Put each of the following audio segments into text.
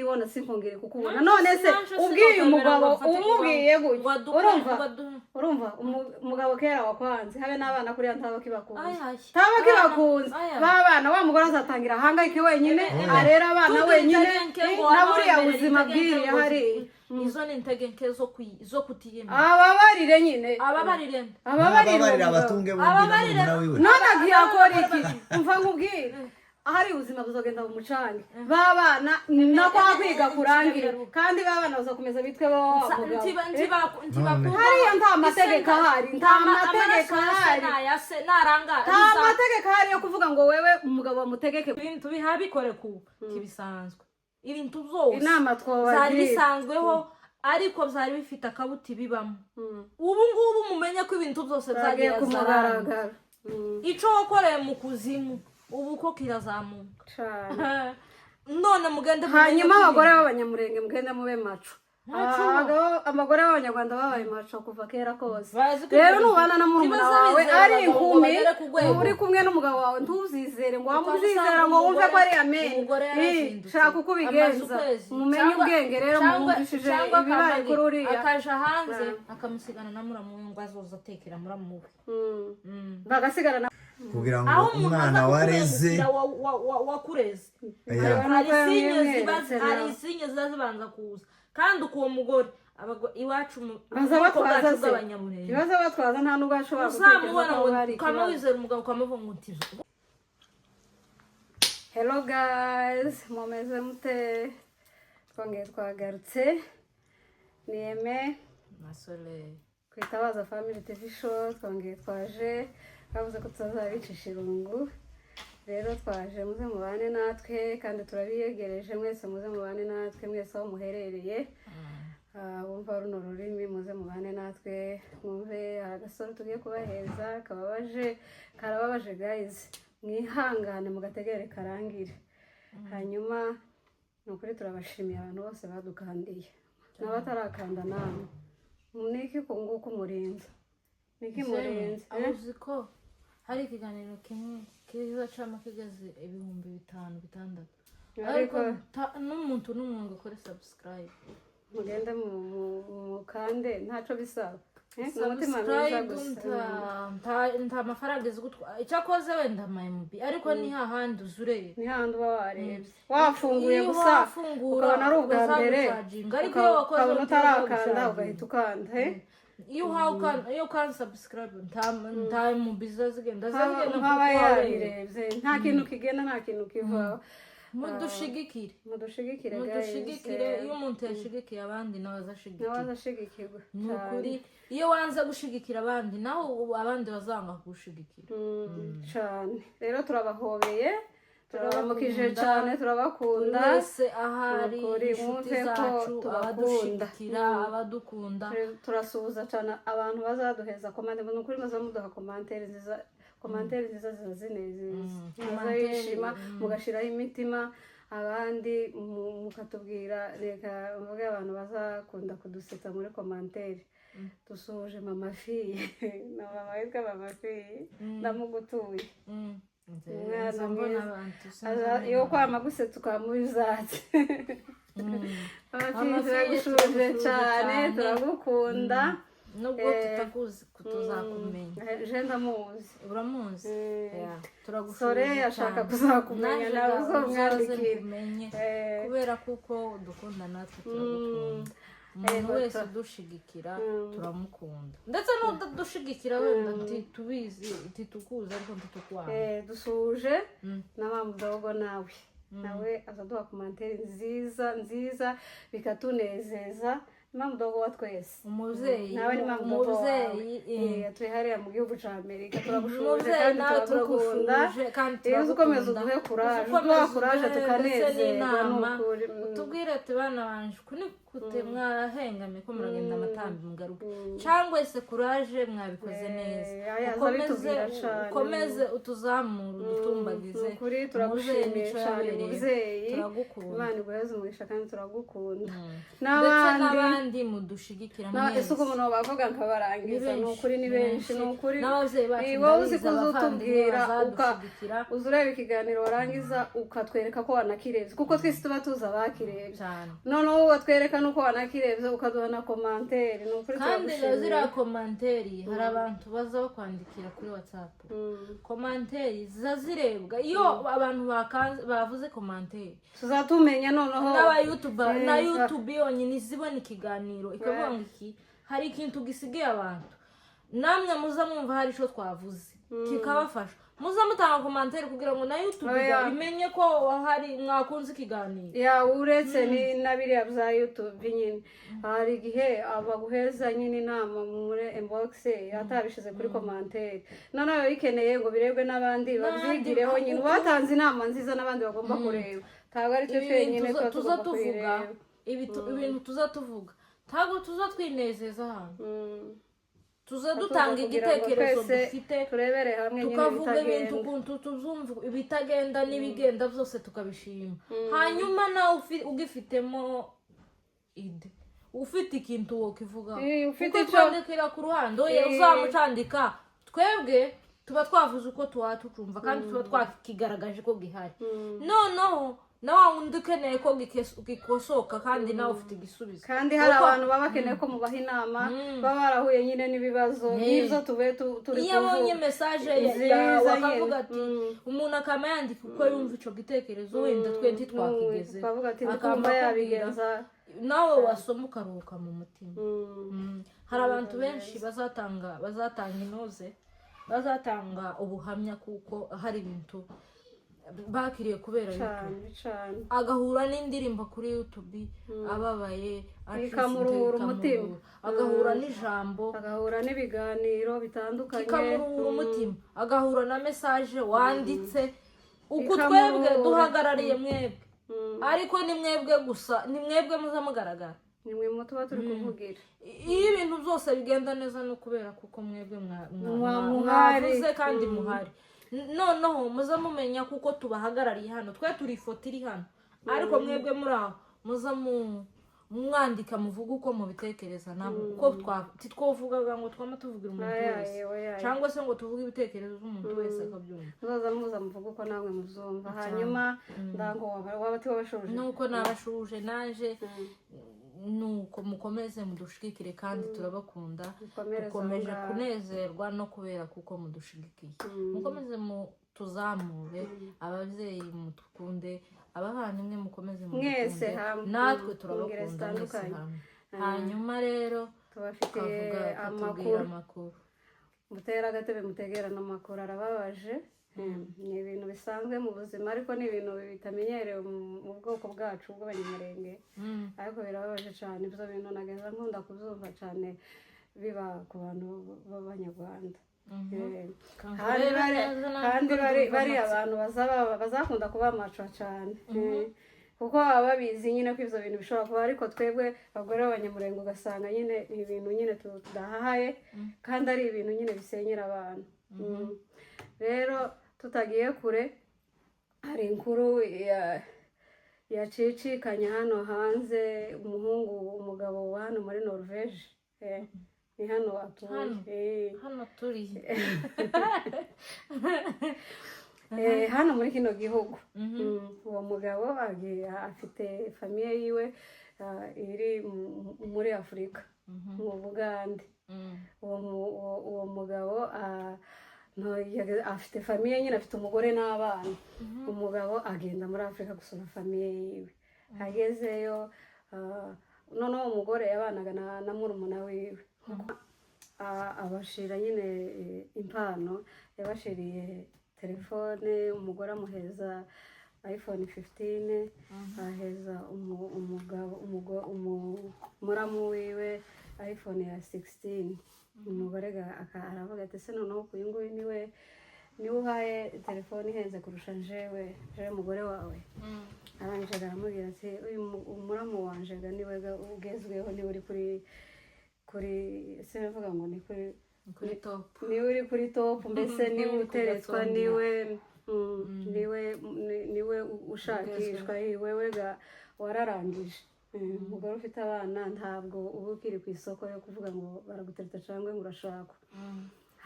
nibona sinkongere kukubona none se ubwiye umugabo umubwiye gutyo urumva umugabo kera wakwanze habe n'abana kuri ntaba kibakunze babana wa mugore azatangira hangayike wenyine arera abana wenyine naburi ya ubuzima bwiriye hari izo ni integenke zo kutiyema ababarire nyine ababarire abatunge ababarire none agiyakora iki mva nkubwire ahari ubuzima buzogenda mu mucange babana nako kwiga kurangira kandi babana bazakomeza bitwe bo hariya nta mategeko ahari nta mategeko ahari yo kuvuga ngo wewe umugabo wamutegeke ibintu bihabikore ku kibisanzwe ibintu byose inama twabagira zari bisanzweho ariko byari bifite akabuti bibamo ubu ngubu mumenye ko ibintu byose byagiye kumugaragara ico wakoreye mu kuzimu ubu ko kirazamuka cyane none mugende hanyuma abagore b'abanyamurenge mugende mube maco abagore b'abanyarwanda babaye maco kuva kera kose rero nubana na murumuna wawe ari inkumi uri kumwe n'umugabo wawe ntuzizere ngo wamuzizera ngo wumve ko ari amen shaka uko ubigenza mumenye ubwenge rero mwumvishije ibibaye kuri uriya akaja hanze akamusigana na muramu ngo azoza atekera muramu bagasigana kugira ngo umwana wareze wakureze hari sinye zibanza kuza kandi uko mugore iwacu ibaza batwaza nta nubwo ashobora uzamubona ngo kamawizera umugabo kamuvuga ngo utizo. Hello guys, mumeze mute? Twongeye twagarutse Nieme Masole kwitabaza Family TV Show. Twongeye twaje bavuze ko tuzabicisha irungu, rero twaje muze mubane natwe kandi turabiyegereje mwese muze mubane natwe mwese aho muherereye. Wumva runo rurimi muze mubane natwe mwumve agasoro tugiye kubaheza karababaje guys, mwihangane mugategere karangire. Hanyuma nukuri turabashimiye abantu bose badukandiye n'abatarakanda namwe. Niki kunguko umurinzi niki murinzi uziko hari ikiganiro kimwe kiza cyama kigeze 5,000 ariko n'umuntu n'umuntu ukore subscribe mugende mu kande ntaco bisaba n'umutima mwiza gusa nta mafaranga izigutwa icyakoze wenda maymubi ariko ni hahandi uzureye ni hahandi warebye wafunguye gusa ukabona ari ubwa mbere ariko iyo wakoze utarakanda ugahita ukanda iyo ukanda subscribe nta mubiza zigenda nk'aba yabirebye nta kintu kigenda nta kintu kivaho. mudushigikire iyo umuntu yashigikiye abandi nawe azashigikirwa nukuri. iyo wanze gushigikira abandi naho abandi bazanga kugushigikira cyane. rero turabahobeye turabamukije cyane turabakunda wese ahari inshuti zacu abadushigikira abadukunda turasuhuza cyane abantu bazaduheza komande nukuri muzamuduha komantere nziza zizinezeza yishima mugashiraho imitima abandi mukatubwira reka mvuge abantu bazakunda kudusetsa muri komantere. Dusuhuje mama fiye na mama witwa mama fiye ndamugutuye umwana mwiza iyo kwama gusetsa ukamubizatse turagusuje cyane turagukunda nubwo tutakuzi kutuzakumenya je ndamuzi uramuzi turagusore ashaka kuzakumenya nawe uzomwandikira kubera kuko dukunda natwe turagukunda umuntu wese udushigikira turamukunda ndetse n'udushigikira wenda ntitubizi ntitukuzi ariko ntitukwanga. Dusuje n'abamudogo nawe azaduha komantere nziza bikatunezeza. Mamudogo wa twese umuzeyi nawe ni mamudogo atuye hariya mu gihugu ca Amerika. Turagushuje kandi turagukunda kandi ukomeza uduhe kuraje tukanezerwa n'ukuri. Tubwire ati bana banje kute mwahengame ko muragenda amatambi mugaruka cyangwa se kuraje mwabikoze neza ukomeze utuzamura utumbagize kuri turagushimiye cyane muzeyi Imana iguheze umugisha kandi turagukunda. n'abandi mudushigikira mwese ese uko umuntu bavuga nkabarangiza n'ukuri ni benshi n'ukuri wowe uzi kuzutubwira uzureba ikiganiro warangiza ukatwereka ko wanakirebye kuko twese tuba tuza bakireba wakirebye noneho watwereka nuko wanakirebye ukaduha na commentaire kandi ziriya commentaire hari abantu baza bakwandikira kuri WhatsApp commentaire zirebwa iyo abantu bavuze commentaire tuzatumenya noneho na YouTube yonyine izibona ikiganiro ikavuga ngo iki hari ikintu gisigaye abantu namwe muza mwumva hari ico twavuze kikabafasha muza mutanga commentaire kugira ngo na YouTube imenye ko hari mwakunze ikiganiro uretse ni nabiriya bya YouTube nyine hari igihe abaguheza nyine inama muri inbox atabishize kuri commentaire noneho bikeneye ngo birebwe n'abandi babyigireho nyine batanze inama nziza n'abandi bagomba kureba ntabwo ari cyo fenyine tuza tuvuga ibintu tuza tuvuga ntabwo tuza twinezeza hano tuza dutanga igitekerezo dufite turebere hamwe nyine tukavuga ibintu ukuntu tuzumva ibitagenda n'ibigenda byose tukabishima hanyuma nawe ugifitemo ide ufite ikintu wo kivuga ufite kwandikira ku ruhande uzamucandika twebwe tuba twavuze uko tuwatucumva kandi tuba twakigaragaje ko gihari noneho nawe undi ukeneye ko gikosoka kandi nawe ufite igisubizo kandi hari abantu baba bakeneye ko mubaha inama baba barahuye nyine n'ibibazo n'ibyo tube turi kuvuga iyo abonye message wakavuga ati umuntu akaba yandika uko yumva ico gitekerezo wenda twe ntitwakigeze akamba yabigenza nawe wasoma ukaruhuka mu mutima hari abantu benshi bazatanga inoze bazatanga ubuhamya kuko hari ibintu bakiriye kubera YouTube agahura n'indirimbo kuri YouTube ababaye akamuruhura umutima agahura n'ijambo agahura n'ibiganiro bitandukanye akamuruhura umutima agahura na message wanditse uko twebwe duhagarariye mwebwe ariko ni mwebwe gusa ni mwebwe muzamugaragara nimwe mu tuba turi kuvugira iyo ibintu byose bigenda neza no kubera kuko mwebwe mwavuze kandi muhari noneho muza mumenya kuko tubahagarariye hano twe turi ifoto iri hano ariko mwebwe muri aho muza mwandika muvuga uko mubitekereza nabo uko titwovugaga ngo twama tuvugira umuntu wese cyangwa se ngo tuvuge ibitekerezo by'umuntu wese akabyumva muza muvuga uko namwe muzumva hanyuma ndango waba tiwabashuje nuko nabashuje naje nuko mukomeze mudushigikire kandi turabakunda dukomeje kunezerwa no kubera kuko mudushigikiye mukomeze tuzamure ababyeyi mutukunde abavandimwe mukomeze mwese natwe turabakunda mwese hamwe hanyuma rero tubafitiye amakuru mutera agatebe mutegera n'amakuru arababaje ni ibintu bisanzwe mu buzima ariko ni ibintu bitamenyerewe mu bwoko bwacu bw'abanyamurenge ariko birababaje cyane ibyo bintu nageza nkunda kubyumva cyane biba ku bantu b'abanyarwanda kandi bari abantu bazakunda kuba maco cyane kuko baba babizi nyine ko ibyo bintu bishobora kuba ariko twebwe abagore b'abanyamurenge ugasanga nyine ni ibintu nyine tudahahaye kandi ari ibintu nyine bisenyera abantu rero tutagiye kure hari inkuru yacicikanye hano hanze umugabo wa hano muri Norvege ni hano atuye hano turi hano muri kino gihugu uwo mugabo afite famiye yiwe iri muri Afurika mu Bugande uwo mugabo afite famiye nyine afite umugore n'abana umugabo agenda muri Afurika gusura famiye yiwe agezeyo noneho umugore yabanaga na murumuna wiwe abashira nyine impano yabashiriye telefone umugore amuheza iPhone 15 aheza umuramu wiwe iPhone ya 16 umugore aravuga ati se noneho kuyu nguyu niwe uhaye telefone ihenze kurusha jewe umugore wawe arangije aramubwira ati uyu umuramu wanje niwe ugezweho niwe uri kuri se bivuga ngo ni kuri top niwe uri kuri top mbese niwe uteretswa niwe ushakishwa wewe wararangije umugore ufite abana ntabwo uba ukiri ku isoko yo kuvuga ngo baragutereta cyangwa ngo urashakwa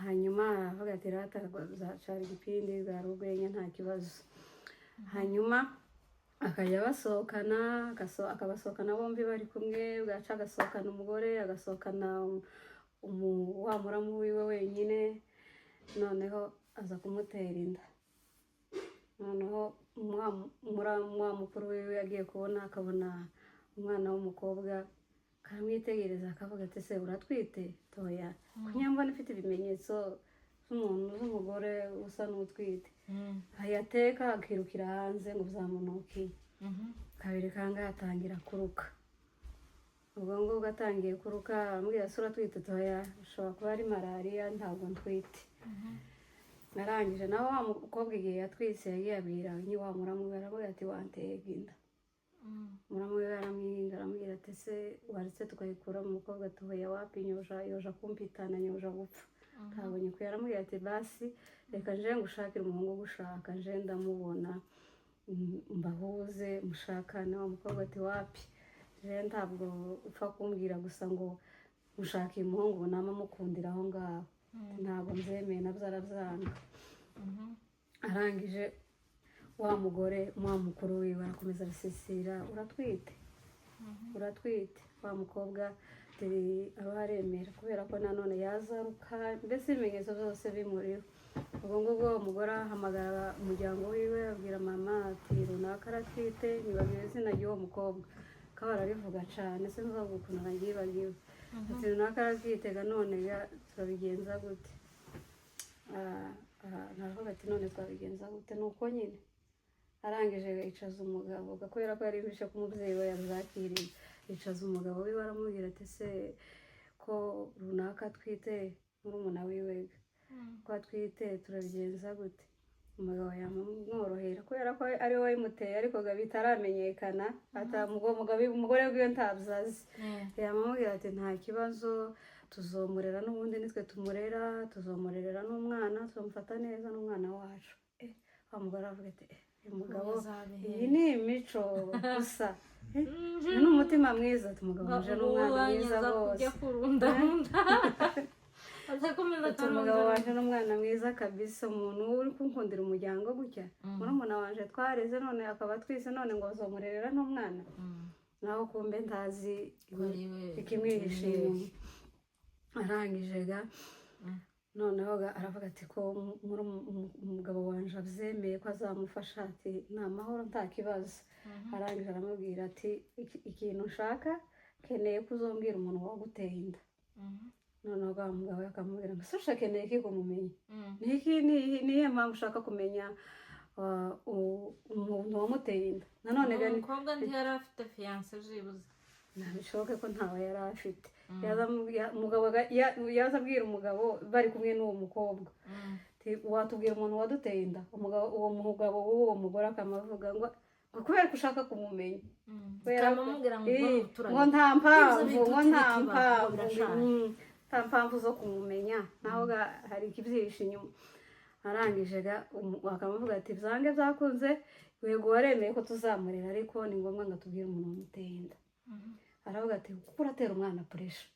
hanyuma aravuga ati rata zacara igipindi bwa rugwenya nta kibazo hanyuma akajya basohokana akabasohokana bombi bari kumwe, bwaca agasohokana umugore, agasohokana wa muramu wiwe wenyine, noneho aza kumutera inda. Noneho wa mukuru wiwe yagiye kubona akabona umwana w'umukobwa, karamwitegereza akavuga ati se uratwite? Toya, kunyambona ifite ibimenyetso z'umuntu z'umugore usa n'utwite. Ayateka akirukira hanze ngo uzamunukiye. Kabiri kangahe atangira kuruka. Ubwo ngubwo atangiye kuruka ambwira se uratwite? Toya, ushobora kuba ari malariya, ntabwo ntwite. Narangije nawe wa mukobwa igihe yatwise yagiye abwira wa muramu we, aravuga ati wanteye inda. Muramu we aramwinga arambwira ati se waretse tukayikura mu mukobwa? Toya, wapi, yoja kumpitana, nyoja gupfa. Ntabonye ko yaramubwira ati basi reka nje ngushakire umuhungu gushaka, nje ndamubona mbahuze mushakane. Wa mukobwa ati wapi, nje ntabwo upfa kumbwira gusa ngo mushakiye umuhungu nama mukundira aho ngaho, ntabwo nzemeye nabyo arabyanga. Arangije wa mugore wa mukuru wiwe arakomeza arasisira, uratwite? Uratwite? Wa mukobwa aba aremera kubera ko nanone yazaruka, mbese ibimenyetso byose bimuriho. Ubwo ngubwo umugore ahamagara umuryango wiwe abwira mama ati runaka aratwite, nibabwira izina ry'uwo mukobwa, kaba ararivuga cyane sinzavuga ukuntu nagibagiwe. Ati runaka aratwite, none turabigenza gute? Naravuga ati none twabigenza gute? Nuko nyine arangije yicaza umugabo, kubera ko yari bishe ko umubyeyi we yabyakiriye. Yicaza umugabo we baramubwira ati se ko runaka atwite, murumuna wiwe ko atwite, turabigenza gute? Umugabo yamworohera kubera ko ari we wayimuteye, ariko bitaramenyekana, umugore wiwe ntabyazi. Yamubwira ati nta kibazo, tuzomurera n'ubundi nitwe tumurera, tuzomurerera n'umwana, tuzamufata neza n'umwana wacu. Wa mugore aravuga ati umugabo, iyi ni imico gusa, ni umutima mwiza. Ati umugabo wanje n'umwana mwiza bose, umugabo wanje n'umwana mwiza kabisa, umuntu uri kunkundira umuryango gutya. Murumuna wanje twareze none akaba twise, none ngo bazomurerera n'umwana, naho kumbe ntazi ikimwihishe inyuma. Arangije noneho aravuga ati ko umugabo wanje abyemeye ko azamufasha, ati ni amahoro nta kibazo. Arangije aramubwira ati ikintu nshaka, keneye ko uzombwira umuntu waguteye inda. Noneho wa mugabo akamubwira ngo se keneye iki kumumenya? Niyo mpamvu ushaka kumenya umuntu wamuteye inda? Nanone umukobwa ntiyari afite fiyanse byibuze? Ntabishoboke ko ntawe yari afite. Yaza abwira umugabo bari kumwe n'uwo mukobwa, watubwira umuntu waduteye inda? Uwo mugabo w'uwo mugore akamuvuga ngo kubera ko ushaka kumumenya, ngo nta mpamvu zo kumumenya, naho hari ikibyihishe inyuma. Arangije akamuvuga ati byange byakunze, yego waremeye ko tuzamurera, ariko ni ngombwa ngo atubwire umuntu wamuteye inda. Aravuga ati kuko uratera umwana puresha,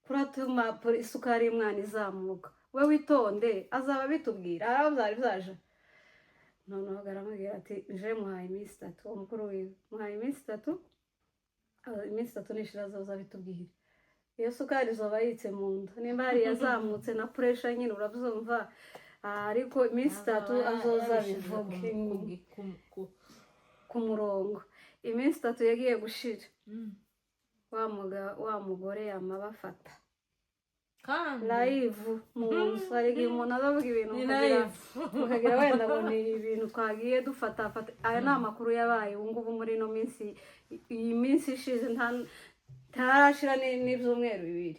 kuratuma isukari y'umwana izamuka, we witonde azaba bitubwira, aho byari byaje. Noneho aramubwira ati nje muhaye iminsi 3, uwo mukuru wiwe muhaye iminsi 3, iminsi 3 nishira azoza bitubwira. Iyo sukari izoba yitse mu nda, nimba hari yazamutse na puresha nyine urabyumva, ariko iminsi 3 azoza bivuge ku murongo. Iminsi 3 yagiye gushira, wa mugore yamabafata live mu nzu. Hari igihe umuntu azavuga ibintu ukagira wenda ngo ni ibintu twagiye dufata. Aya ni amakuru yabaye ubu ngubu muri ino minsi, iyi minsi ishize ntarashira n'ibyumweru 2.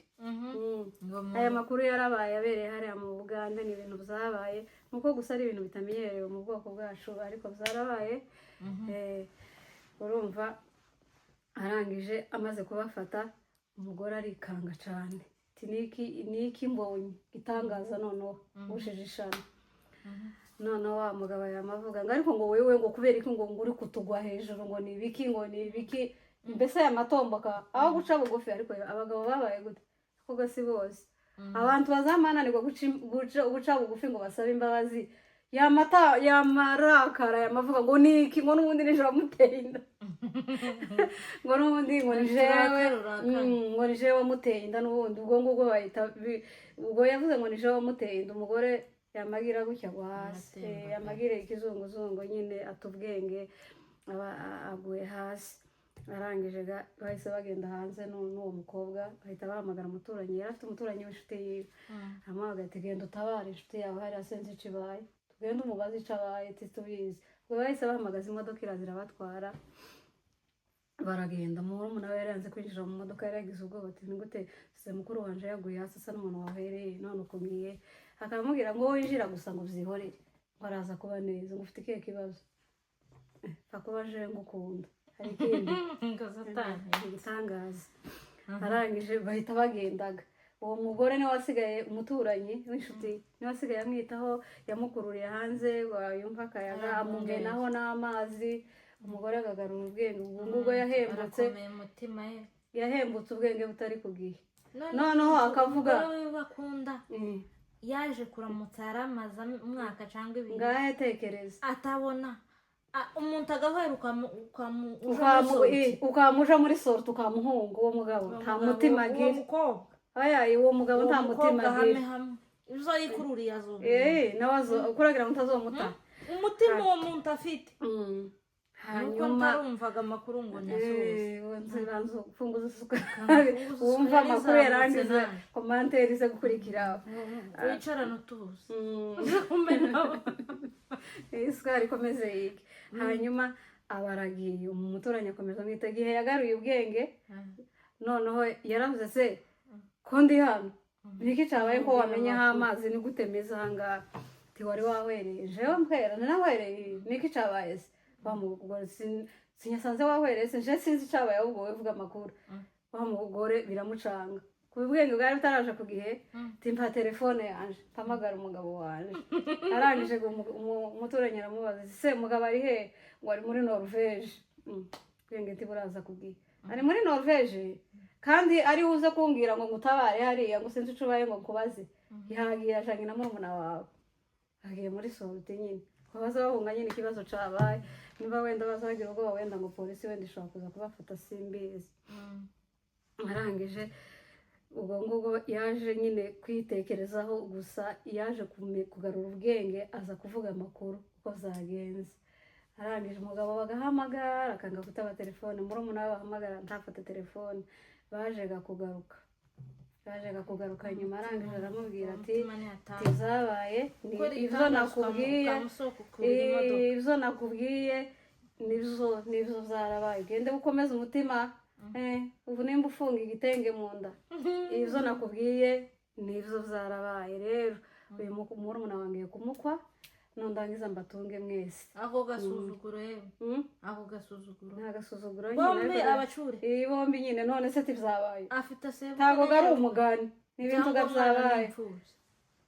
Aya makuru yarabaye abereye hariya mu Buganda, ni ibintu byabaye, nuko gusa ari ibintu bitamenyerewe mu bwoko bwacu, ariko byarabaye. Urumva arangije amaze kubafata, umugore arikanga cyane, ati niki mbonye itangaza noneho ushijishana. Noneho wa mugabo yamavuga ngo ariko ngo wewe ngo kubera iki ngo uri kutugwa hejuru, ngo ni ibiki mbese aya matomboka aho guca bugufi. Ariko abagabo babaye gute kuko si bose abantu bazamananirwa guca bugufi ngo basabe imbabazi, yamarakara yamavuga ngo niki ngo n'ubundi nijoro wamuteye inda ngo n'ubundi ngo ni jewe wamuteye inda n'ubundi ubwo ngubwo bahita ubwo yavuze ngo ni jewe wamuteye inda umugore yamagira gutya hasi yamagire ikizunguzungu nyine atubwenge aguye hasi arangije bahise bagenda hanze n'uwo mukobwa bahita bahamagara umuturanyi yari afite umuturanyi w'inshuti yiwe amuhamagara ati genda utabare inshuti yawe hariya sinzi icyo ibaye tugende umubaze icyo abaye tubizi ubwo bahise bahamagaza imodoka irabatwara baragenda murumuna we yari yanze kwinjira mu modoka yari yagize ubwoba ati ni gute se mukuru wanje yaguye hasi asa n'umuntu wahereye none ukungiye akamubwira ngo winjira gusa ngo ubyihorere ngo araza kuba neza ngo ufite ikihe kibazo akubaje ngukunda hari ikindi igitangaza arangije bahita bagendaga uwo mugore niwe wasigaye umuturanyi w'inshuti niwe wasigaye amwitaho yamukururiye hanze yumva akayaga amumenaho n'amazi umugore agagarura ubwenge ubwo ngubwo yahembutse ubwenge butari ku gihe noneho akavuga yaje kuramutsa yaramaze umwaka cyangwa ibiri ngahe tekereza atabona umuntu agahera ukamuja muri sorti ukamuhunga uwo mugabo nta mutima agira uwo mugabo nta mutima agira izo yikururiye azuba nawe ukuragira ngo utazomuta umutima uwo muntu afite hanyuma ntarumvaga amakuru ngo nyasoze ufunguza isukari wumva amakuru yarangiza komanteri ze gukurikira wicarana utuzi isukari ikomeze yige hanyuma abaragiye umuturanyi akomeza amwita igihe yagaruye ubwenge noneho yaravuze se ko ndi hano niki cyabaye ko wamenyeho amazi ni gute meza ahangaha tiwari wahwereye jewe mbwera nanahwereye niki cyabaye se bamugore sinyasanze wahwereye se nje sinzi cyabaye ahubwo wowe vuga amakuru bamugore biramucanga ku bwenge bwari butaraje ku gihe timpa telefone yanje mpamagara umugabo wanje arangije umuturanyi aramubaza se mugabo ari he ngo ari muri Norvège bwenge ntiburaza ku gihe ari muri Norvège kandi ari uze kumbwira ngo ngutabare hariya ngo sinzi ico baye ngo kubaze yahagiye ajanye na murumuna wawe agiye muri sorti nyine baza bahunga nyine ikibazo cabaye niba wenda bazagira ubwoba wenda ngo polisi wenda ishobora kuza kubafata simbizi arangije ubwo ngubwo yaje nyine kwitekerezaho gusa yaje kugarura ubwenge aza kuvuga amakuru uko zagenze arangije umugabo bagahamagara akanga kutaba telefone murumuna we bahamagara ntafate telefone bajega kugaruka nyuma arangije aramubwira ati tizabaye ibyo nakubwiye nibyo zarabaye ugende ukomeza umutima ubu nimba ufunga igitenge mu nda ibyo nakubwiye nibyo zarabaye rero uyu murumuna wangiye kumukwa nondangiza mbatunge mwese ako gasuzuguro yewe ako gasuzuguro nta gasuzuguro bombi abacure bombi nyine none se tivyabaye afite sebo ntago gari umugani n'ibintu gavyabaye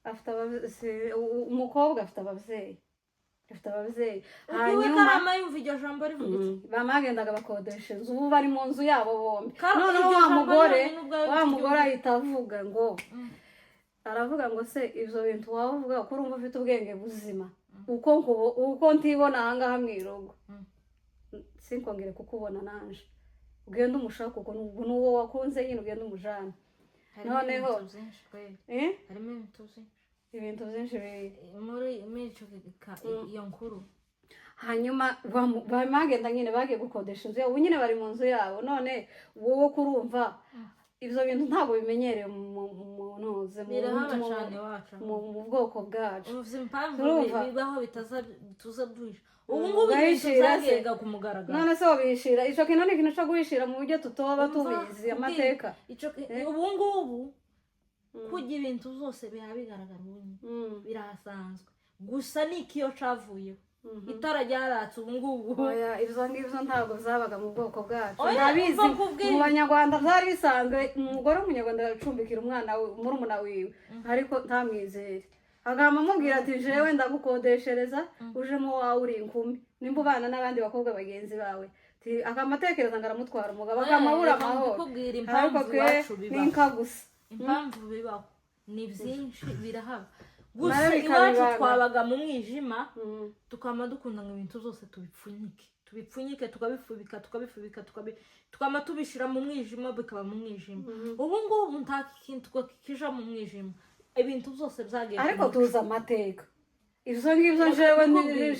afite umukobwa afite abavyeyi hanyuma karama yumva iryo jambo rivuga bamagendaga bakodesha inzu ubu bari mu nzu yabo bombi noneho wa mugore ahita avuga ngo aravuga ngo se ivyo bintu wavuga ko urumva ufite ubwenge buzima uko ntibona ahangaha mwirogo sinkongere kukubona nanje ugenda umushaka uko nuwo wakunze nyine ugenda umujana noneho harimo ibintu byinshi muri ico iyo nkuru hanyuma bamagenda nyine bagiye gukodesha inzu yabo nyine bari mu nzu yabo none wowe kurumva ivyo bintu ntabwo bimenyereye mu bwoko bwacu bibaho tuza duhisha ubu ngubu ibintu byagenga ku mugaragaro none se wabihishira ico kintu ni ikintu co guhishira mu buryo tutoba tubizi amateka ubu ngubu kugira ibintu zose biba bigaragara birasanzwe gusa n'ikiyo cavuyeho itara ryaratse ubu ngubu ivyo ngivyo ntabwo zabaga mu bwoko bwacu ndabizi mu banyarwanda byari bisanzwe umugore w'umunyarwanda acumbikira umwana murumuna wiwe ariko ntamwizere agamba amubwira ati jewe ndagukodeshereza ujemo wawe uri inkumi nimba ubana n'abandi bakobwa bagenzi bawe akamatekereza ngo aramutwara umugabo akamabura amahoro ariko twe n'inka gusa impamvu bibaho ni byinshi birahaba gusa iwacu twabaga mu mwijima tukama dukunda ngo ibintu zose tubipfunyike tukabifubika tukama tubishira mu mwijima bikaba mu mwijima ubu ngubu nta kintu kija mu mwijima ibintu byose byagiye ariko tuza amateka ivyo ngivyo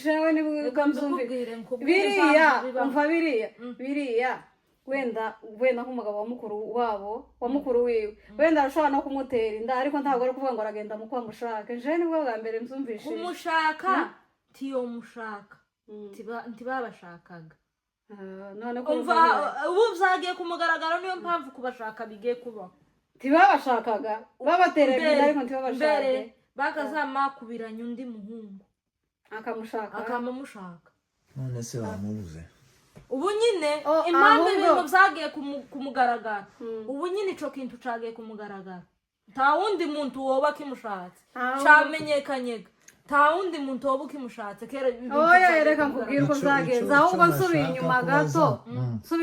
jewe ni kamzumvire biriya umva biriya wenda nk'umugabo wa mukuru wiwe wenda arashobora no kumutera inda ariko ntabwo ari kuvuga ngo aragenda mu kwamushaka je nibwo bwa mbere mzumvishe umushaka tiyo mushaka ntibabashakaga none ko ubu byagiye kumugaragara niyo mpamvu kubashaka bigiye kuba ntibabashakaga babaterera inda ariko ntibabashaka bagazama kubiranya undi muhungu akamushaka none se bamubuze ubu nyine impamvu ibintu byagiye kumugaragara ubu nyine ico kintu cagiye kumugaragara nta wundi muntu woba kimushatse camenyekanye nta wundi muntu woba kimushatse kera oya reka nkubwire uko byagenze ahubwo nsubiye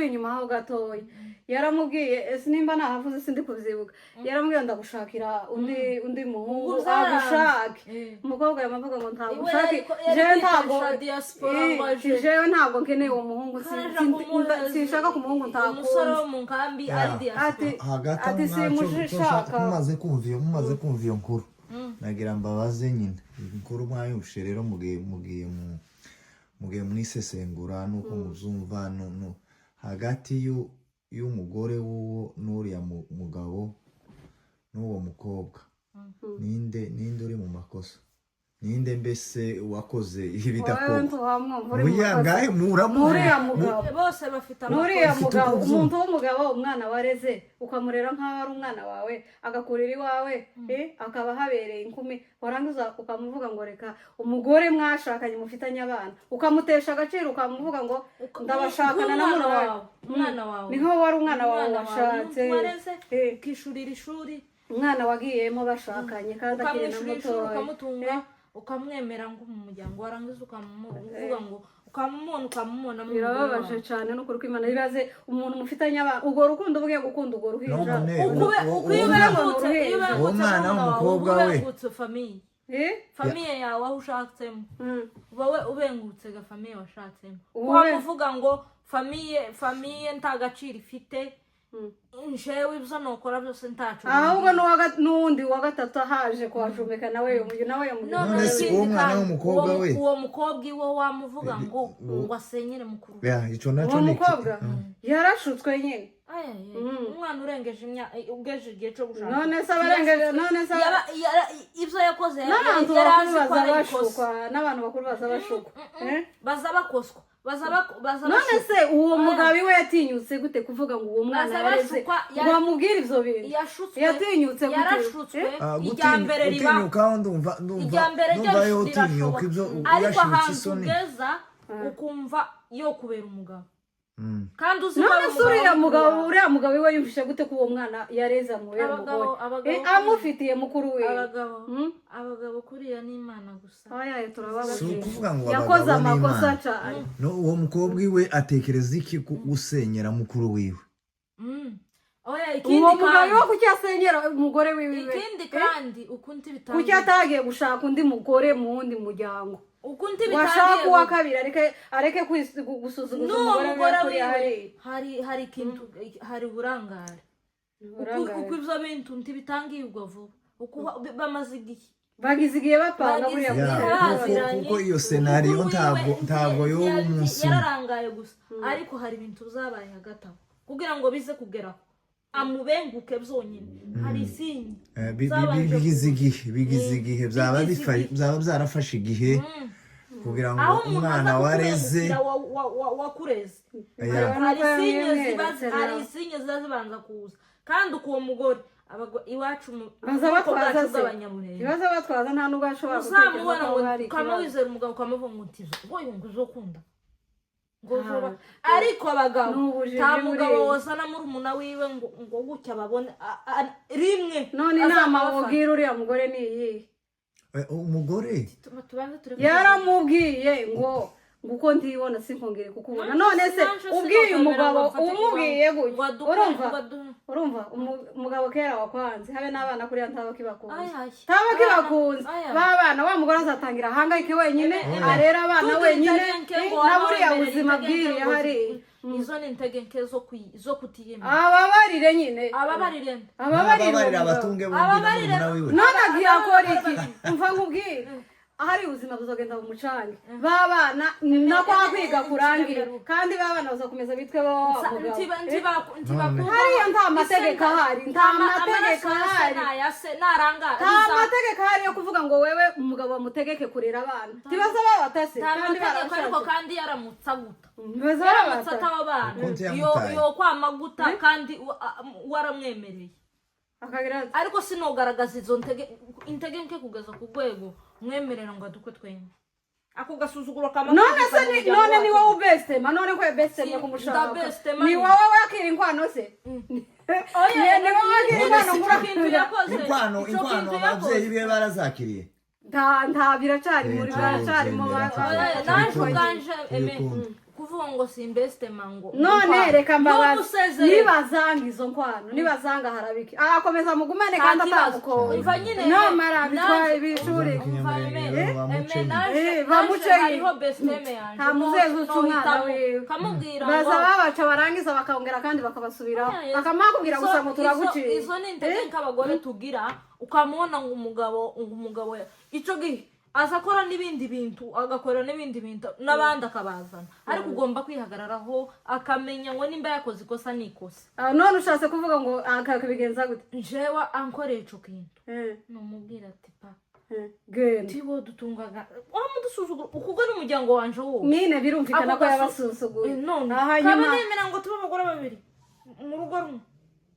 inyuma ho gatoya yaramubwiye nimba nahavuze sindi kuvyibuka yaramubwiye ndagushakira undi muhungu agushake umukobwa yamavuga ngo ntagushake jewe ntabwo nkeneye uwo muhungu sinshaka ku muhungu ntakunze ati simushaka mumaze kumva iyo nkuru nagira mbabaze nyine inkuru mwayumvishe rero mugiye mwisesengura nuko muzumva hagati y'umugore w'uwo n'uriya mugabo n'uwo mukobwa ninde uri mu makosa ninde mbese wakoze ibidakorwa muyangahe muriya mugabo bose bafite nuriya mugabo umuntu w'umugabo umwana wareze ukamurera nk'aho ari umwana wawe agakurira iwawe akaba habereye inkumi warangiza ukamuvuga ngo reka umugore mwashakanye mufitanye abana ukamutesha agaciro ukamuvuga ngo ndabashakana na umwana wawe niho wari umwana wawe washatse ukishurira ishuri umwana wagiyemo bashakanye kandi akiri na mutoya ukamwemera ngo mu muryango warangiza ukamuvuga ngo ukamumona birababaje cyane no kuruko Imana ibaze umuntu mufitanye abana ubwo rukundo bugiye gukunda ubwo ruhinja umwana w'umukobwa we famiye yawe aho ushatsemo wowe ubengutse ga famiye washatsemo wamuvuga ngo famiye nta gaciro ifite jewe ibyo nokora byose ntacu ahubwo n'uwundi wa gatatu ahaje kuhacumeka nawe none si uwo mwana w'umukobwa we uwo mukobwa iwe wamuvuga ngo asenyere mukuru uwo mukobwa yarashutswe nyine umwana ugeje igihe cyo gushaka none se abarengeje ibyo yakoze n'abantu bakuru baza bakoswa none se uwo mugabo iwe yatinyutse gute kuvuga ngo uwo mwana yareze ngo amubwire ivyo bintu yatinyutse yarashutswe ijya mbere riba ndumva yotinyuka ivyo yashutse isoni ukumva yo kubera umugabo kandi uzi uriya mugabo iwe yumvishe gute ko uwo mwana yareze amubera umugore amufitiye mukuru we abagabo kuriya n'Imana gusa turababaje yakoze amakosa cyane uwo mukobwa iwe atekereza iki gusenyera mukuru wiwe uwo mugabo iwe kuki asenyera umugore wiwe ikindi kandi ukundi bitangiye kuki atagiye gushaka undi mugore mu wundi muryango washaka uwa kabiri areke gusuzuguza umugore wiwe hari ikintu hari uburangare uko ivyo bintu ntibitangiye ubwo vuba uko bamaze igihe bagize igihe bapanga buriya kuko iyo senariyo ntabwo yoba umunsi yararangaye gusa ariko hari ibintu zabaye hagati aho kugira ngo bize kugeraho amubenguke byonyine hari isinyi bigize igihe byaba byarafashe igihe kugira ngo umwana wareze wakureze hari isinyi zibanza kuza kandi uko uwo mugore iwacu baza batwaza nta nubwo ashobora gutekereza ko hari ukamwizera umugabo ukamuvuga ngo utizo ngo uzokunda ariko abagabo nta mugabo wosana muri umuna wiwe ngo gutya babone rimwe none inama wabwira uriya mugore ni iyi umugore yaramubwiye ngo uko ndibona sinkongere kukubona none se ubwiye umugabo umubwiye gutya urumva umugabo kera wakwanze habe n'abana kuriya ntaba kibakunze babana wa mugore azatangira ahangayike wenyine arera abana wenyine na buriya buzima bwiriye hari izo ni intege nke zo kutiyemera ababarire nyine ababarire abatunge bombi none agiye akora iki mva nkubwire ahari ubuzima buzogenda mu mucange babana nako kwiga kurangira kandi babana bazakomeza bitwe hariya nta mategeko ahari nta mategeko ahari yo kuvuga ngo wewe umugabo bamutegeke kurera abana tibaza babatase kandi barashaje kandi yaramutse aguta yaramutse ataba abana yo kwamaguta kandi waramwemereye ariko sinogaragaza izo intege nke kugeza ku rwego mwemerera ngo adukwe twemye ako gasuzuguro kama none ni wowe ubestema none ko bestema kumushaka ni wowe wakira inkwano se oya ni wowe wakira inkwano murakintu yakoze inkwano abavyeyi be barazakiriye nta biracari muri baracari mu naje uganje kuvuga ngo simbestema ngo none reka mbabaza nibazanga izo nkwano nibazanga harabiki akomeza mugumane kandi atamuko umva nyine no marabitwaye bishuri bamuce hariho besteme yanje nta muzezi ucumwana wewe kamubwira baza babaca barangiza bakongera kandi bakabasubira bakamakubwira gusa ngo turaguciye izo ni intege nk'abagore tugira ukamubona ngo umugabo ico gihe azakora n'ibindi bintu agakora n'ibindi bintu n'abandi akabazana ariko ugomba kwihagararaho akamenya ngo nimba yakoze ikosa n'ikosa none ushatse kuvuga ngo akabigenza gute jewe ankoreye ico kintu numubwira ati pa tibo dutungaga mudusuzugura ukugo n'umuryango wanje wowe nine birumvikana ko yabasuzuguye hanyuma nemera ngo tube abagore babiri mu rugo rumwe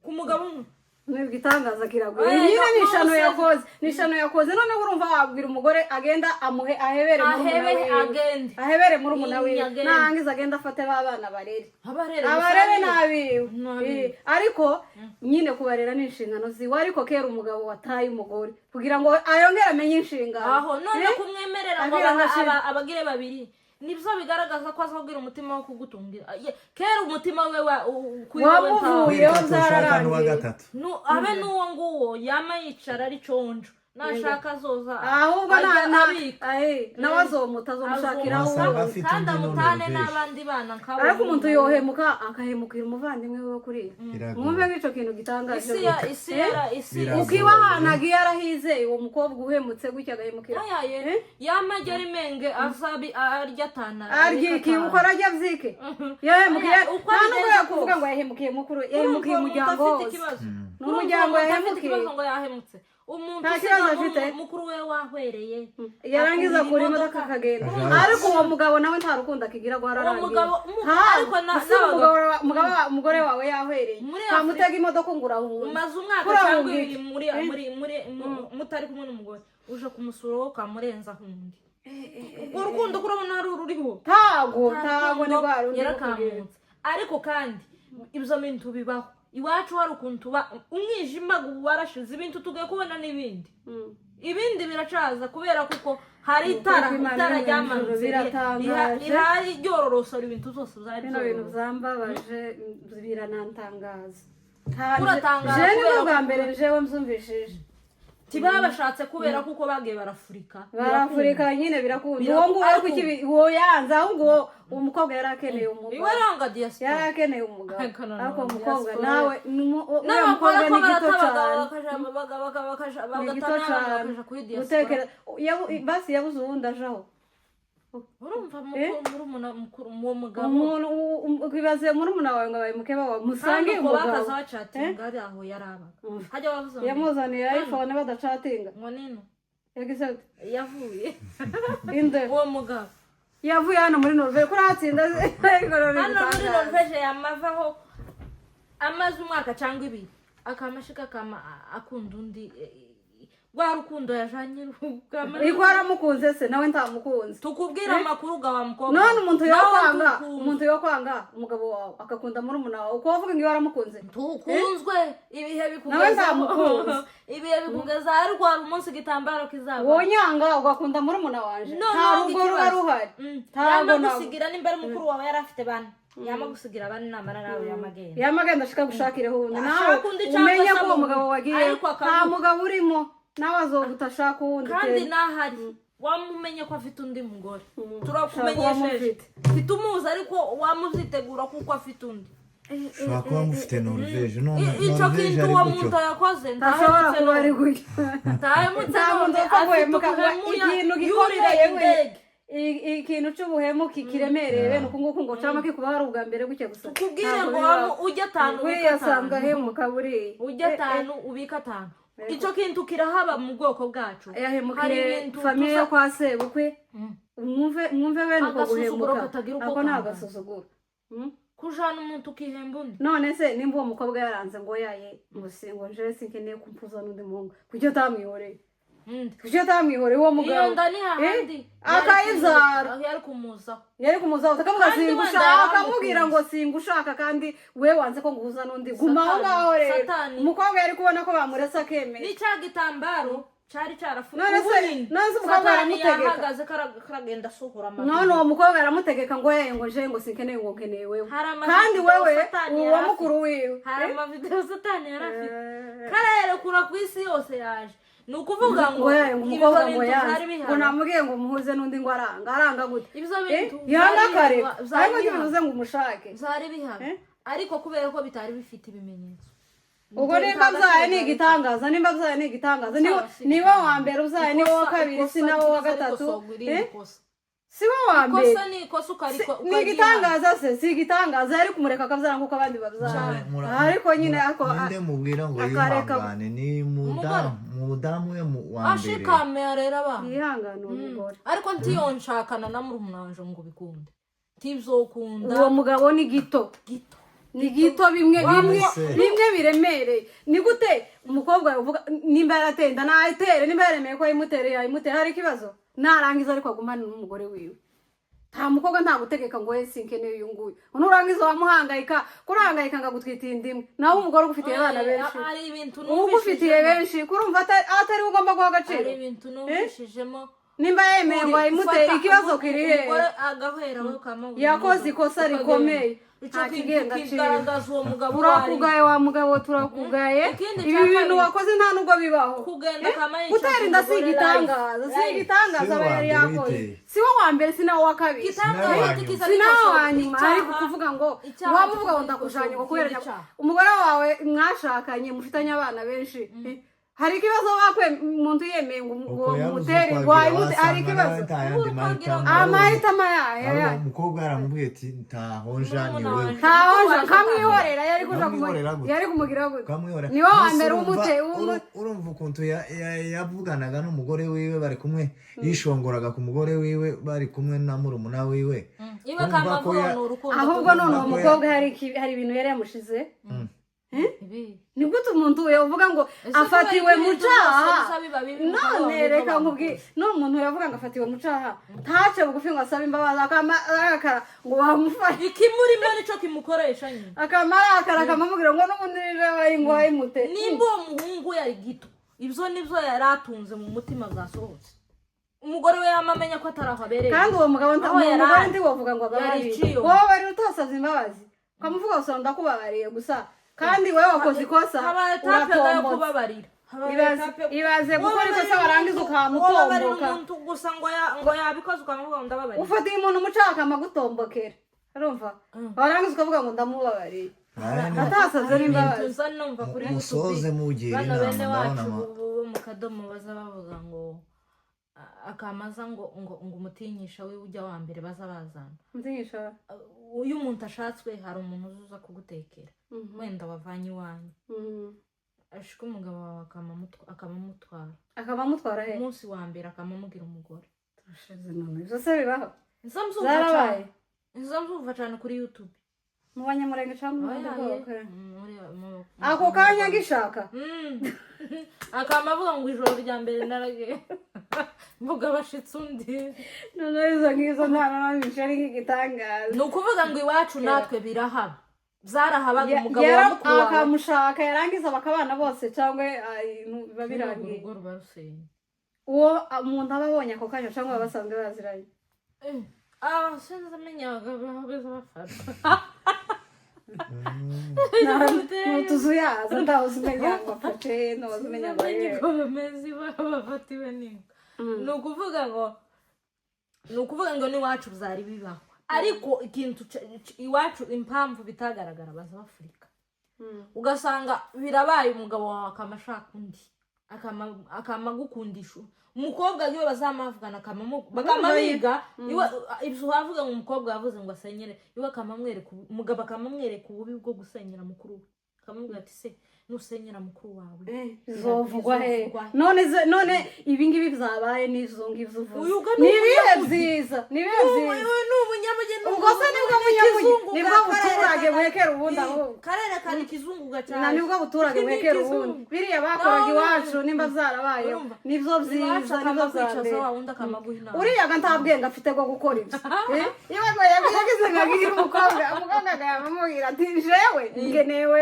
ku mugabo umwe Nibwitangaza kiragoye. Nyine nishano yakoze none urumva wabwira umugore agenda ahebere muri umuna we. Nangiza agenda afate babana barere. Abarere nabi. Ariko nyine kubarera n'inshingano ziwe ariko kera umugabo wataye umugore kugira ngo ayongere amenye inshingano. Aho none kumwemerera ngo abagire babiri nibyo bigaragaza ko azabwira umutima wo kugutungira kera umutima we wamuvuye uzararangiye abe n'uwo nguwo yama yicara ari conjo nashaka zoza ahubwo nawe azomushakira kandi amutane n'abandi bana nkabo ariko umuntu yohemuka akahemukira umuvandimwe we kuriya mwumve nk'ico kintu gitangaje isi ukibahanaga iyo arahizeye uwo mukobwa uhemutse gutya agahemukira yama agera imenge azabi arya atana aryiki uko arajya vyike yahemukiye kandi uko yakuvuga ngo yahemukiye mukuru yahemukiye umuryango wose n'umuryango yahemutse umuntu mukuru we wahwereye yarangiza kuri imodoka akagenda ariko uwo mugabo nawe nta rukundo akigira gwararangiye ariko umugore wawe yahwereye kamutega imodoka ngo urahunga umaze umwaka cyangwa ibiri muri mutari kumwe n'umugore uje kumusura wo kamurenza hundi urukundo kurabona ari ururiho ntago ni rwarundi yarakamutse ariko kandi ibyo bintu bibaho iwacu hari ukuntu umwijima warashize ibintu tugiye kubona n'ibindi ibindi biracaza kubera kuko hari itara ryamanutse rihari ryororosora ibintu zose zari bino bintu byambabaje biranantangaza uratangaza kubera bwa mbere jewe mzumvishije tibabashatse kubera kuko bagiye barafurika nyine birakunda uwo nguwo ariko uwo yanza ahubwo uwo mukobwa yarakeneye umugabo iwe ranga diaspora yarakeneye umugabo ariko umukobwa nawe uwo mukobwa ni gito cyane basi yabuze uwundi ajaho urumva mukuru uwo mugabo ukibaze muri umuna wawe ngo bayimuke musange umugabo bakaza bacatinga ari aho yarabaga hajya bavuze yamuzaniye iPhone badacatinga ngo nino yagize yavuye inde uwo mugabo yavuye hano muri Norvege kuri atsinda hano muri Norvege yamavaho amaze umwaka cyangwa ibiri akamashika akunda undi rwa rukundo yajanye iko aramukunze se nawe ntamukunze tukubwira amakuru gawa mukobwa none umuntu yo kwanga umugabo wawe akakunda muri umuna wawe uko wavuga ngo aramukunze tukunzwe ibihe bikugeza nawe ntamukunze ibihe bikugeza ariko hari umunsi gitambaro kizaba wonyanga ugakunda muri umuna wanje nta rugo ruba ruhari ntabwo nagusigira nimba ari mukuru wawe yarafite bana yamagusigira abana namara nawe yamagenda yamagenda ashika gushakiraho undi nawe umenye ko uwo mugabo wagiye nta mugabo urimo nawe azoguta ashaka uwundi kandi nahari wamumenye ko afite undi mugore turakumenyesheje mfite umuzi ariko wamuzitegura kuko afite undi ushobora kuba mufite Norvege icyo kintu uwo muntu yakoze ntashobora kuba ari gutya ikintu gikomeye ikintu cy'ubuhemu kiremereye bene uku nguku ngo cyangwa kikuba hari ubwa mbere gutya gusa tukubwire ngo ujye 5 ubika 5 ahemuka buriya ujye 5 ubika 5 icyo kintu kirahaba mu bwoko bwacu yahemukiye famiye yo kwa sebukwe mwumve bene uko guhemuka ako nta gasuzuguro kujana umuntu ukihemba undi none se nimba uwo mukobwa yaranze ngo yaye ngo nje sinkeneye kumpuza n'undi muhungu kuki utamwihoreye kuki utamwihoreye uwo mugabo iyo ndani hahandi akayizara yari kumuzaho akamuga singushaka akamubwira ngo singushaka kandi we wanze ko nguhuza n'undi guma aho ngaho rero umukobwa yari kubona ko bamurese akemeye ni cya gitambaro cyari cyarafuye none umukobwa aramutegeka karagenda asuhura amaguru none uwo mukobwa aramutegeka ngo yeye ngo nje ngo sinkeneye ngo nkeneye wewe kandi wewe uwo mukuru wiwe hari amavideo satani yarafite karere kura ku isi yose yaje ni ukuvuga ngo umukobwa ngo yaje ngo namubwiye ngo muhuze n'undi ngo aranga gute ibyo bintu yanakareka ariko bivuze ngo umushake byari bihaba ariko kubera ko bitari bifite ibimenyetso ubwo nimba byaye ni igitangaza niwe wa mbere uzaye niwe wa kabiri si nawe wa gatatu si wo wa mbere ni igitangaza se si igitangaza yari kumureka akabyara nk'uko abandi babyara ariko nyine ninde mubwira ngo yihangane ni mudamu we wa mbere ashikame arera abana yihangane umugore ariko ntiyonshakana na murumuna ngo bikunde ntibizokunda uwo mugabo ni gito ni gito bimwe biremereye ni gute umukobwa yavuga nimba yaratenda nayitere nimba yaremeye ko yayimutere hari ikibazo narangiza ariko agumana n'umugore wiwe nta mukobwa nta gutegeka ngo we sinkeneye uyu nguyu nurangiza wamuhangayika kurahangayika ngagutwita indimwe nawe umugore ugufitiye abana benshi ugufitiye benshi kurumva atari ugomba guha agaciro hari ibintu numvishijemo nimba yemeye ngo ayimutere ikibazo kiri he yakoze ikosa rikomeye turakugaye wa mugabo turakugaye ibi bintu wakoze nta nubwo bibaho gutera inda si igitangaza aba yari yakoze si wo wa mbere si nawe wa kabiri si nawe wa nyuma ariko kuvuga ngo waba uvuga ngo ndakujanye ngo kubera umugore wawe mwashakanye mufitanye abana benshi hari ikibazo wakwe umuntu yemeye ngo mutere hari ikibazo amahitamo yayo umukobwa yaramubwiye ati ntahonja ni wewe ntahonja kamwihorera yari kumugira gute ni wo wa mbere urumva ukuntu yavuganaga n'umugore wiwe bari kumwe yishongoraga ku mugore wiwe bari kumwe na murumuna wiwe ahubwo none uwo mukobwa hari ibintu yari yamushize ni gute umuntu yavuga ngo afatiwe mu cyaha none reka nkubwire n'umuntu yavuga ngo afatiwe mu cyaha ntace bugufi ngo asabe imbabazi akarakara ngo bamufashe ikimurimo nicyo kimukoresha nyine akamarakara akamubwira ngo n'ubundi bari ngo ayimute nimba uwo muhungu yari gito ibyo nibyo yari atunze mu mutima bwasohotse umugore we yamamenya ko atari aho abereye kandi uwo mugabo ndi wavuga ngo ababarire wowe wari utasabye imbabazi ukamuvuga gusa ndakubabariye gusa kandi wewe wakoze ikosa uratomboza ibaze gukora ikosa warangiza ukamutomboka gusa ngo yabikoze ukamuvuga ngo ndababariye ufatiye umuntu umucaka akamugutombokera urumva warangiza ukavuga ngo ndamubabariye atasaze n'imbabazi musoze mugira inama ndabona mu kadomo baza bavuga ngo akamaza ngo umutinyisha we ujya wa mbere baza bazana umutinyisha uyu muntu ashatswe hari umuntu uza kugutekera wenda wavanye iwanyu ashika umugabo wawe akamamutwara he umunsi wa mbere akamamubwira umugore ibyo se bibaho zarabaye nzamzuva cyane kuri YouTube mu banyamurenge cyangwa mu bwoko ako kanya gishaka akamavuga ngo ijoro rya mbere naragiye mvuga bashitse undi none izo ngizo nta namisha ari nk'igitangaza ni ukuvuga ngo iwacu natwe birahaba zarahabaga umugabo wa mukuru wawe akamushaka yarangiza bakabana bose cyangwa biba birangiye uwo umuntu aba abonye ako kanya cyangwa basanzwe baziranye sinzi amenyaga beza bafata n'utuzu yaza ndahoze umenya ngo afate n'uwaza umenya ngo yewe bameze bafatiwe n'inka ni ukuvuga ngo n'iwacu byari bibaho ariko ikintu iwacu impamvu bitagaragara baza bafurika ugasanga birabaye umugabo wawe akamashaka undi akamagukundisha umukobwa niwe bazamavugana bakamabiga ibyo wavuga ngo umukobwa yavuze ngo asenyere iwe akamamwereka umugabo akamamwereka ububi bwo gusenyera mukuru we akamubwira ati se nusenyera mukuru wawe bizovugwa he none ibi ngibi byabaye n'izo ngibyo uvuze nibihe byiza n'umunyamugeni ubwo se nibwo buturage buhekera ubundi aho karere kari kizunguga cyane nibwo buturage buhekera ubundi biriya bakoraga iwacu nimba byarabayeho nibyo byiza nibyo byambere uriya ga nta bwenge afite bwo gukora ibyo iwe ngo yagize nkagira umukobwa akamubwira ati jewe ngenewe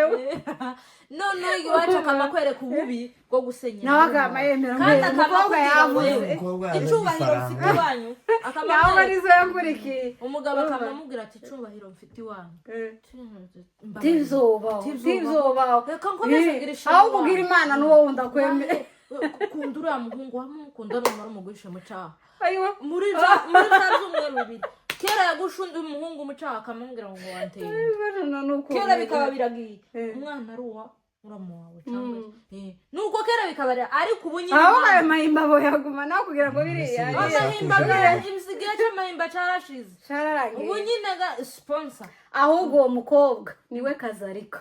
none iwacu akamakwereka ububi bwo gusenyera nawe akamayemera kandi umukobwa yavuze icubahiro mfite iwanyu nawe arizo yakurikiye umugabo akamamubwira ati icubahiro mfite iwanyu tizobaho reka nkomeze ngira ishema aho ubwira imana n'uwo wundi akwemere kunda uriya muhungu wamukunda n'umara umugurisha mu cyaha muri za z'umweru bibiri kera yagushundi umuhungu umucaha akamubwira ngo wanteye kera bikaba biragiye umwana ari uwa muramu wawe cyangwa nuko kera bikaba ariko ubu nyine aho ayo mahimba boyaguma nawe kugira ngo biriya ibisigaye cy'amahimba carashize ubu nyine ga sponsor ahubwo uwo mukobwa niwe kazarika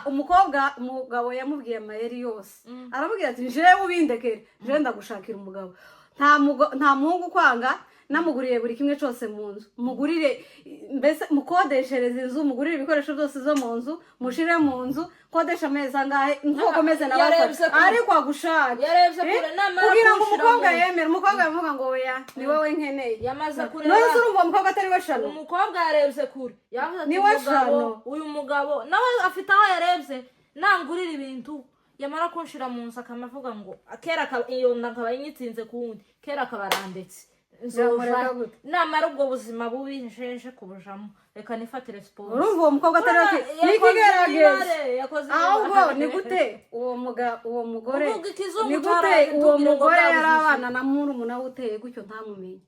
umukobwa umugabo yamubwiye amayeri yose aramubwira ati jewe ubindekere jewe ndagushakira umugabo nta muhungu kwanga namuguriye buri kimwe cyose mu nzu mugurire mbese mukodeshereze inzu mugurire ibikoresho byose zo mu nzu mushire mu nzu kodesha amezi angahe nk'uko meze n'abafasha ariko agushaka kugira ngo umukobwa yemere umukobwa yavuga ngo oya ni wowe nkeneye yamaze kureba none se urumva umukobwa atari we shano umukobwa yarebye kure yavuze ati uyu mugabo nawe afite aho yarebye nangurira ibintu yamara kunshira mu nzu akamavuga ngo kera iyo ndakaba yinyitsinze ku wundi kera akabarandetse namara ubwo buzima bubi njeje kubujamo reka nifatire siporo urumva uwo mukobwa atari nikigerageza ahubwo ni gute uwo mugore ni gute uwo mugore yari abana na murumuna we uteye gutyo ntamumenye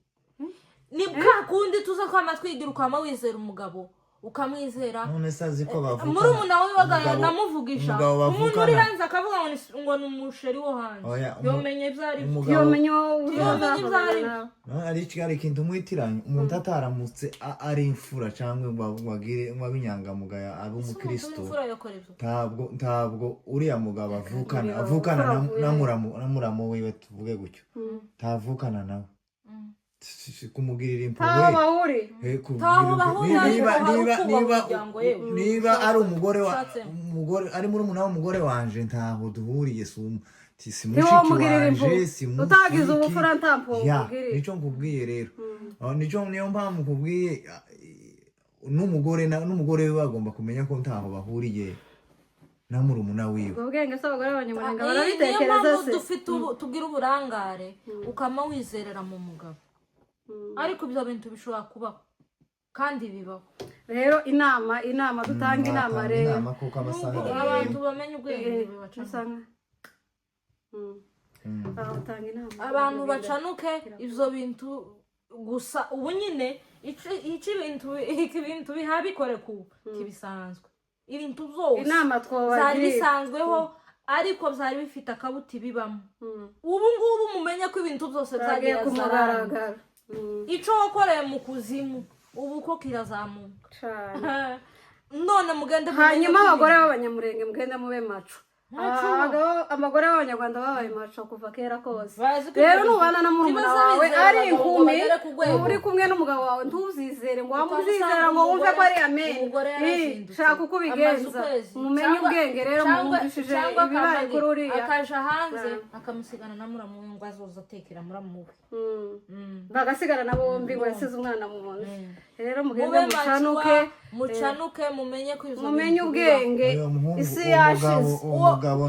ni bwa kundi tuza kwama twigira ukama wizera umugabo ukamwizera none sazi ko bavuga murumuna we bagaya namuvugisha umuntu uri hanze akavuga ngo ni umusheri wo hanze yomenye ivyari yomenye ivyari ari ikintu mwitiranye umuntu ataramutse ari imfura cyangwa ngo abinyangamugaya abe umukristo ntabwo uriya mugabo avukana na muramu wiwe tuvuge gutyo ntavukana nawe kumugirira impuhwe niba ari umugore ari murumuna w'umugore wanje ntaho duhuriye si mushiki wanje si utagize ubufura ntampo nico nkubwiye rero niyo mpamvu nkubwiye n'umugore we bagomba kumenya ko ntaho bahuriye na murumuna wiwe ubwenge se abagore b'abanyamurenge barabitekereza se dufite tugira uburangare ukama wizerera mu mugabo ariko ibyo bintu bishobora kubaho kandi bibaho rero inama dutanga inama rero abantu bamenye ubwenge basanga abantu bacanuke ibyo bintu gusa ubu nyine ibintu bihabikore ku kibisanzwe ibintu byose byari bisanzweho ariko byari bifite akabuti bibamo ubu ngubu mumenye ko ibintu byose byagiye kugaragara icyo wakoreye mu kuzimu ubu ko kirazamuka none mugende hanyuma abagore b'abanyamurenge mugende mube maco abagore b'abanyarwanda babaye maco kuva kera kose rero nubana na murumuna wawe ari inkumi uri kumwe n'umugabo wawe ntuzizere ngo wamuzizera ngo wumve ko ari amen shaka uko ubigenza mumenye ubwenge rero mwumvishije ibibaye kuri uriya akaja hanze akamusigana na muramu we ngo azoza atekera muramu we bagasigana na bombi ngo yasize umwana mu nzu rero mugende mucanuke mumenye ko mumenye ubwenge isi yashize umugabo